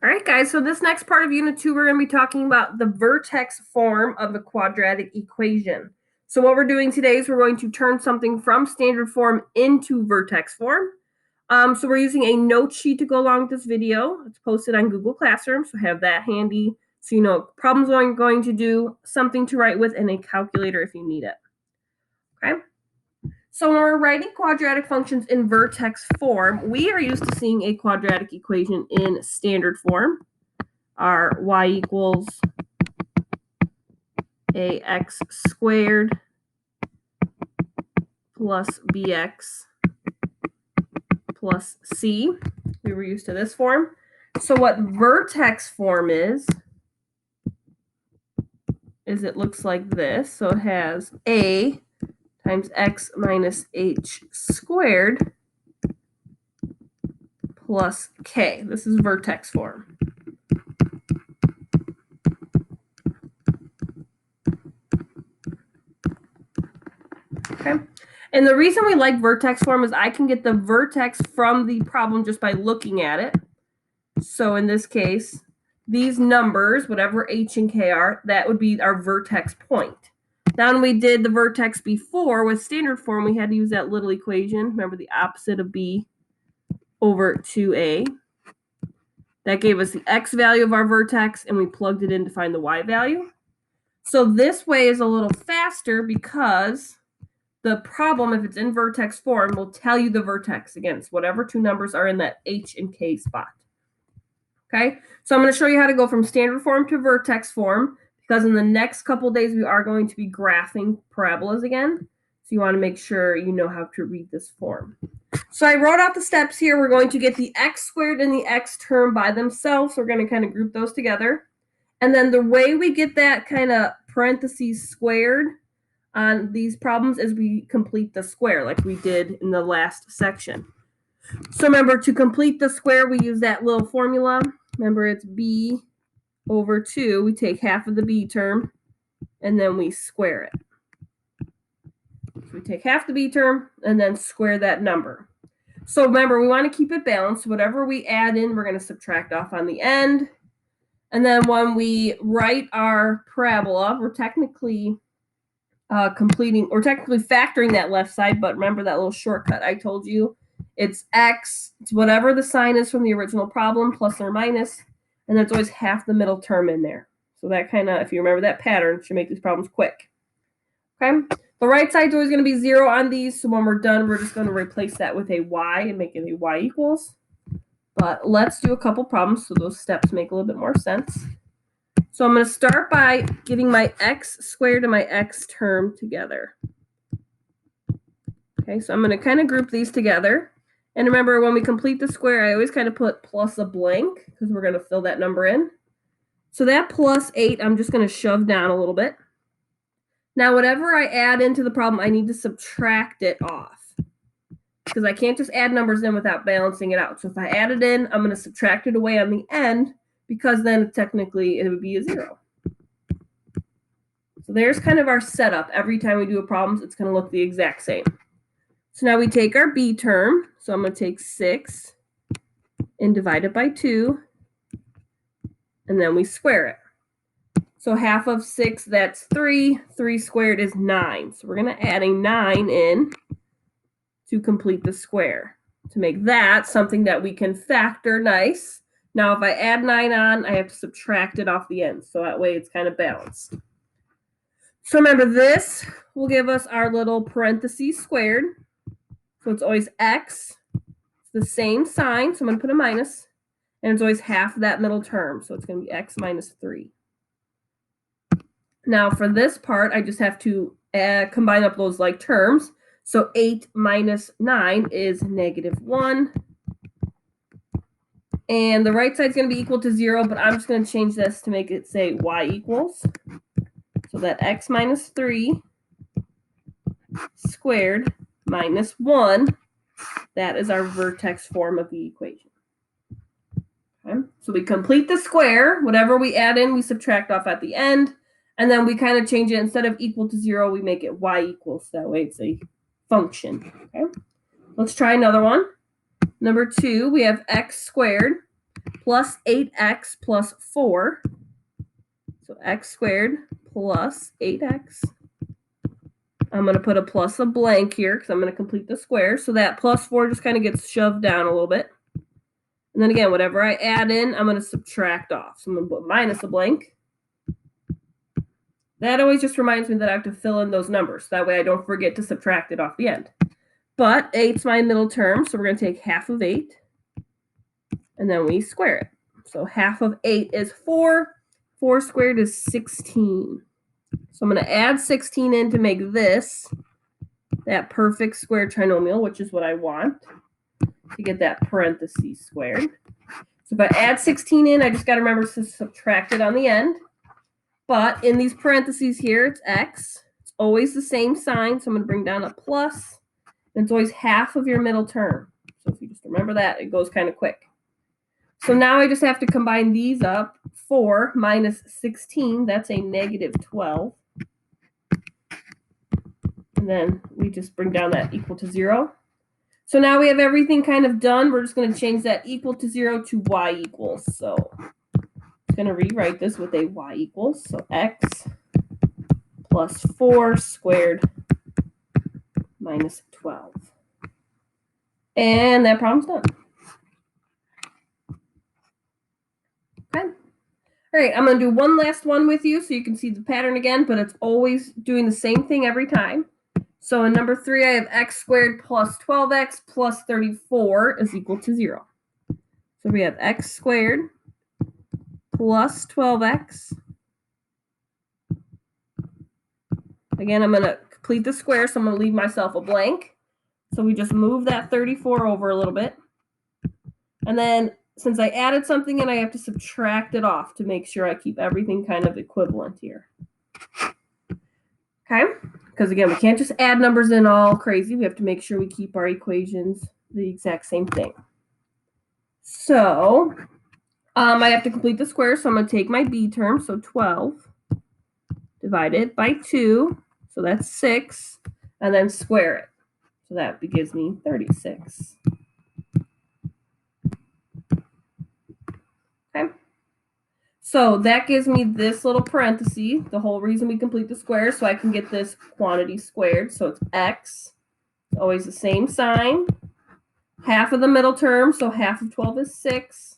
All right, guys, so this next part of Unit 2, we're going to be talking about the vertex form of the quadratic equation. So what we're doing today is we're going to turn something from standard form into vertex form. So we're using a note sheet to go along with this video. It's posted on Google Classroom, so have that handy so you know problems I'm going to do, something to write with, and a calculator if you need it. Okay? So when we're writing quadratic functions in vertex form, we are used to seeing a quadratic equation in standard form. Our y equals ax squared plus bx plus c. We were used to this form. So what vertex form is it looks like this. So it has a times x minus h squared plus k. This is vertex form. Okay. And the reason we like vertex form is I can get the vertex from the problem just by looking at it. So in this case, these numbers, whatever h and k are, that would be our vertex point. Now when we did the vertex before with standard form, we had to use that little equation. Remember the opposite of b over 2a. That gave us the x value of our vertex, and we plugged it in to find the y value. So this way is a little faster because the problem, if it's in vertex form, will tell you the vertex against whatever two numbers are in that h and k spot. Okay, so I'm going to show you how to go from standard form to vertex form, because in the next couple of days we are going to be graphing parabolas again. So you want to make sure you know how to read this form. So I wrote out the steps here. We're going to get the x squared and the x term by themselves. So we're going to kind of group those together. And then the way we get that kind of parentheses squared on these problems is we complete the square like we did in the last section. So remember, to complete the square, we use that little formula. Remember, it's b over 2. We take half of the b term, and then we square it. So we take half the b term, and then square that number. So remember, we want to keep it balanced. Whatever we add in, we're going to subtract off on the end. And then when we write our parabola, we're technically factoring that left side, but remember that little shortcut I told you? It's x, it's whatever the sign is from the original problem, plus or minus, and there's always half the middle term in there. So that kind of, if you remember that pattern, should make these problems quick. Okay, the right side's always going to be 0 on these, so when we're done, we're just going to replace that with a y and make it a y equals. But let's do a couple problems so those steps make a little bit more sense. So I'm going to start by getting my x squared and my x term together. Okay, so I'm going to kind of group these together. And remember, when we complete the square, I always kind of put plus a blank because we're going to fill that number in. So that plus 8, I'm just going to shove down a little bit. Now, whatever I add into the problem, I need to subtract it off because I can't just add numbers in without balancing it out. So if I add it in, I'm going to subtract it away on the end because then technically it would be a 0. So there's kind of our setup. Every time we do a problem, it's going to look the exact same. So now we take our b term. So I'm going to take 6 and divide it by 2. And then we square it. So half of 6, that's 3. 3 squared is 9. So we're going to add a 9 in to complete the square to make that something that we can factor nice. Now, if I add 9 on, I have to subtract it off the end. So that way it's kind of balanced. So remember, this will give us our little parentheses squared. So it's always x. It's the same sign, so I'm going to put a minus. And it's always half of that middle term. So it's going to be x minus 3. Now for this part, I just have to combine up those like terms. So 8 minus 9 is -1. And the right side is going to be equal to 0, but I'm just going to change this to make it say y equals. So that x minus 3 squared minus 1, that is our vertex form of the equation. Okay. So we complete the square. Whatever we add in, we subtract off at the end. And then we kind of change it. Instead of equal to 0, we make it y equals. That way it's a function. Okay. Let's try another one. Number 2, we have x squared. plus 8x plus 4. So x squared plus 8x. I'm going to put a plus a blank here because I'm going to complete the square. So that plus 4 just kind of gets shoved down a little bit. And then again, whatever I add in, I'm going to subtract off. So I'm going to put minus a blank. That always just reminds me that I have to fill in those numbers. That way I don't forget to subtract it off the end. But 8's my middle term, so we're going to take half of 8. And then we square it. So half of 8 is 4. 4 squared is 16. So I'm going to add 16 in to make this that perfect square trinomial, which is what I want to get that parentheses squared. So if I add 16 in, I just got to remember to subtract it on the end. But in these parentheses here, it's x. It's always the same sign, so I'm going to bring down a plus. And it's always half of your middle term. So if you just remember that, it goes kind of quick. So now I just have to combine these up. 4 minus 16, that's a negative 12. And then we just bring down that equal to 0. So now we have everything kind of done. We're just going to change that equal to 0 to y equals. So I'm going to rewrite this with a y equals. So x plus 4 squared minus 12. And that problem's done. Okay. All right, I'm going to do one last one with you so you can see the pattern again, but it's always doing the same thing every time. So in number 3, I have x squared plus 12x plus 34 is equal to 0. So we have x squared plus 12x. Again, I'm going to complete the square, so I'm going to leave myself a blank. So we just move that 34 over a little bit. And then since I added something in, I have to subtract it off to make sure I keep everything kind of equivalent here. Okay? Because again, we can't just add numbers in all crazy. We have to make sure we keep our equations the exact same thing. So I have to complete the square, so I'm going to take my b term, so 12, divided by 2, so that's 6, and then square it. So that gives me 36. Okay. So that gives me this little parenthesis, the whole reason we complete the square, so I can get this quantity squared. So it's x, it's always the same sign. Half of the middle term, so half of 12 is 6.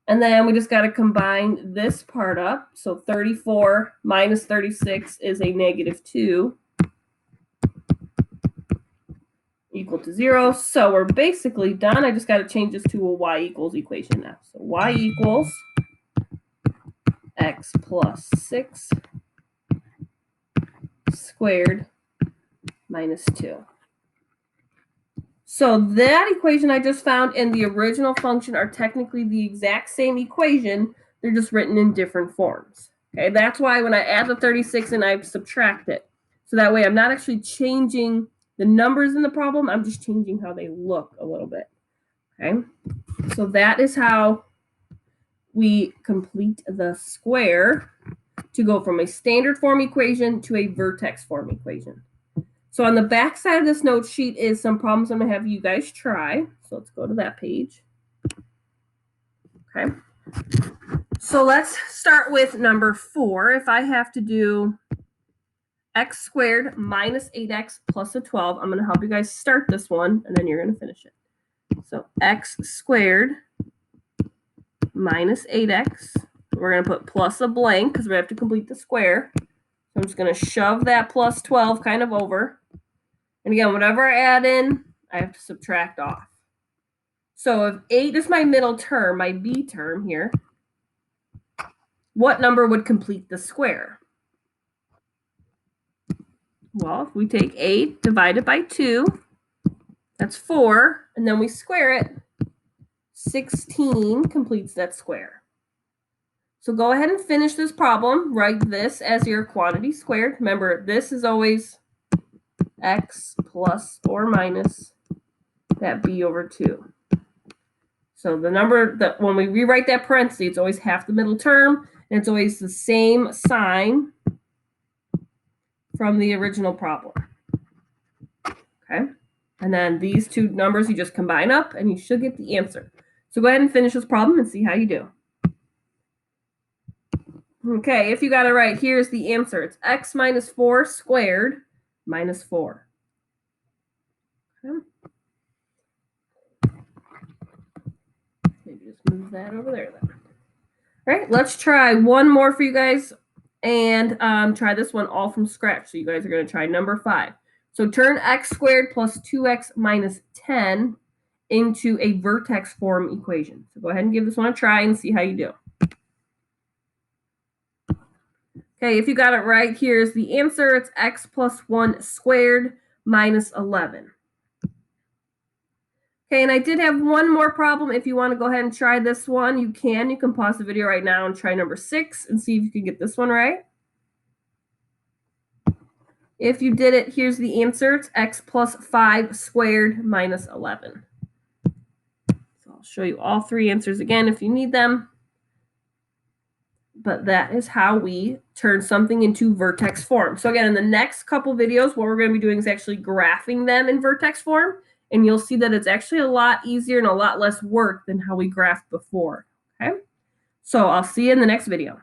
And then we just got to combine this part up. So 34 minus 36 is a negative 2 equal to 0. So we're basically done. I just got to change this to a y equals equation now. So y equals x plus 6 squared minus 2. So that equation I just found and the original function are technically the exact same equation. They're just written in different forms. Okay, that's why when I add the 36 and I subtract it. So that way I'm not actually changing the numbers in the problem. I'm just changing how they look a little bit. Okay, so that is how we complete the square to go from a standard form equation to a vertex form equation. So on the back side of this note sheet is some problems I'm going to have you guys try. So let's go to that page. Okay. So let's start with number 4. If I have to do x squared minus 8x plus a 12, I'm going to help you guys start this one, and then you're going to finish it. So x squared minus 8x. We're going to put plus a blank because we have to complete the square. So I'm just going to shove that plus 12 kind of over. And again, whatever I add in, I have to subtract off. So if 8 is my middle term, my b term here, what number would complete the square? Well, if we take 8 divided by 2, that's 4, and then we square it, 16 completes that square. So go ahead and finish this problem. Write this as your quantity squared. Remember, this is always x plus or minus that b over 2. So the number that when we rewrite that parenthesis, it's always half the middle term, and it's always the same sign from the original problem. Okay? And then these two numbers you just combine up, and you should get the answer. So go ahead and finish this problem and see how you do. Okay, if you got it right, here's the answer. It's x minus 4 squared minus 4. Okay. Maybe just move that over there then. All right, let's try one more for you guys and try this one all from scratch. So you guys are going to try number 5. So turn x squared plus 2x minus 10 into a vertex form equation. So go ahead and give this one a try and see how you do. Okay, if you got it right, here's the answer. It's x plus 1 squared minus 11. Okay, and I did have one more problem. If you want to go ahead and try this one, you can. You can pause the video right now and try number 6 and see if you can get this one right. If you did it, here's the answer. It's x plus 5 squared minus 11. So I'll show you all 3 answers again if you need them. But that is how we turn something into vertex form. So again, in the next couple videos, what we're going to be doing is actually graphing them in vertex form. And you'll see that it's actually a lot easier and a lot less work than how we graphed before. Okay? So I'll see you in the next video.